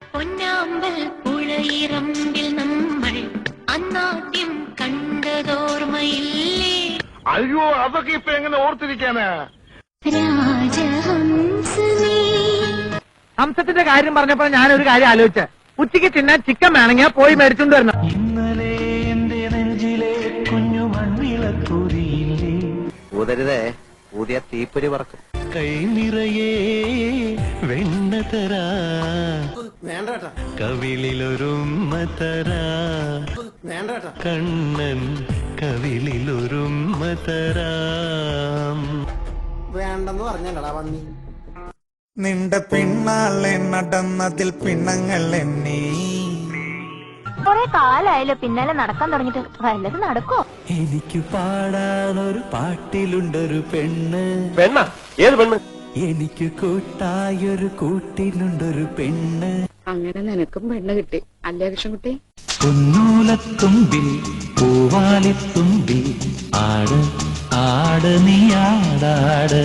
പൊന്നാമ്പൽ പുഴയിറമ്പിൽ നമ്മൾ അന്നാദ്യം കണ്ടതോർമ്മയില്ലേ? അയ്യോ, അതൊക്കെ ഇപ്പൊ എങ്ങനെ ഓർത്തിരിക്കാനാ? രാജഹംസനേ. ഹംസത്തിന്റെ കാര്യം പറഞ്ഞപ്പോ ഞാനൊരു കാര്യം ആലോചിച്ച, ഉച്ചയ്ക്ക് തിന്നാൻ ചിക്കൻ വേണമെങ്കിൽ പോയി മേടിച്ചോണ്ട് വരണം. ഇന്നലെ എന്റെ നെഞ്ചിലെ കുഞ്ഞു മൺവിളക്കൂരിയില്ലേ, ഊതരുതേ, ഊതിയ തീപ്പൊരി പറക്കും. കൈ നിറയെ വെണ്ണ തരാ, കവിളിലൊരുമ്മ തരാ, കണ്ണൻ കവിളിലൊരുമ്മ തരാം. വേണ്ടെന്ന് പറഞ്ഞല്ലടാ പന്നി. നിന്റെ പിന്നാലെ നടന്നതിൽ പിണങ്ങൾ എണ്ണി. കൊറേ കാലായാലോ പിന്നാലെ നടക്കാൻ തുടങ്ങിട്ട്. വല്ലത് നടക്കോ? എനിക്ക് പാടാനൊരു പാട്ടിലുണ്ടൊരു പെണ്ണ്. പെണ്ണ? ഏത് പെണ്ണ്? എനിക്ക് കൂട്ടായൊരു കൂട്ടിനുണ്ടൊരു പെണ്ണ്. അങ്ങനെ നിനക്കും പെണ്ണ് കിട്ടി അല്ലേ കൃഷ്ണൻകുട്ടി? പൊന്നൂലത്തുമ്പിൽ പൂവാലിത്തുമ്പിൽ ആട് ആട് നീ ആടാട്.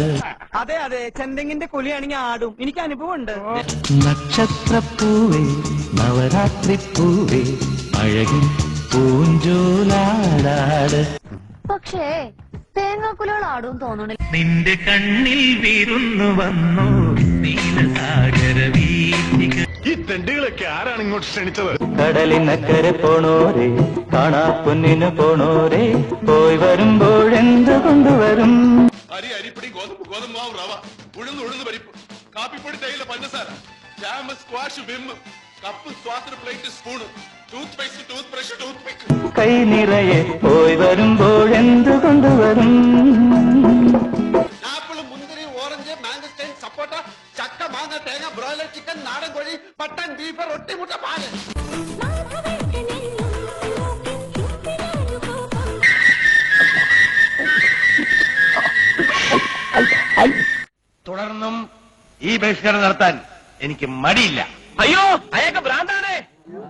അതെ അതെ, ചെന്തെങ്ങിന്റെ കുലിയാണെങ്കിൽ ആടും. എനിക്ക് അനുഭവം ഉണ്ട്. നക്ഷത്രപ്പൂവേ നവരാത്രിപ്പൂവേ അഴകിൻ പൂഞ്ചോലാടാട്. പക്ഷേ തേങ്ങാക്കുലകൾ ആടും തോന്നണില്ല. നിന്റെ കണ്ണിൽ വിരുന്നു വന്നു നീലസാഗര വീഥിക. ഈ തെണ്ടുകളൊക്കെ ആരാണ് ഇങ്ങോട്ട് ക്ഷണിച്ചത്? കടലിനക്കരെ പോണോരേ, കാണാ പൊന്നിന് പോണോരേ, പോയി വരുമ്പോഴെന്ത് കൊണ്ടുവരും? അരി, അരിപ്പൊടി, ഗോതമ്പ്, ഗോതമ്പ് മാവ്, റവ, ഉഴുന്ന്, ഉഴുന്ന് പരിപ്പ്, കാപ്പിപ്പൊടി, തേയില, പഞ്ചസാര, ജാം, സ്ക്വാഷ്, വിം, കപ്പ്, സ്വാത്ര, plate, spoon, toothpaste, toothbrush, toothpick. കൈ നിറയെ പോയി വരുമ്പോഴെന്ത് കൊണ്ടുവരും? ആപ്പിൾ, മുന്തിരി, ഓറഞ്ച്, മാംഗസ്റ്റൈൻ, സപ്പോട്ട, ചക്ക, മാങ്ങ, തേങ്ങ, ബ്രോയിലർ ചിക്കൻ, നാടൻ കോഴി, മട്ടൻ, ബീഫ്, റൊട്ടി, മുട്ട, പാല്. തുടർന്നും ഈ ബഹിഷ്കരണം നടത്താൻ എനിക്ക് മടിയില്ല. അയ്യോ, അയാൾക്ക് ഭ്രാന്താണ്.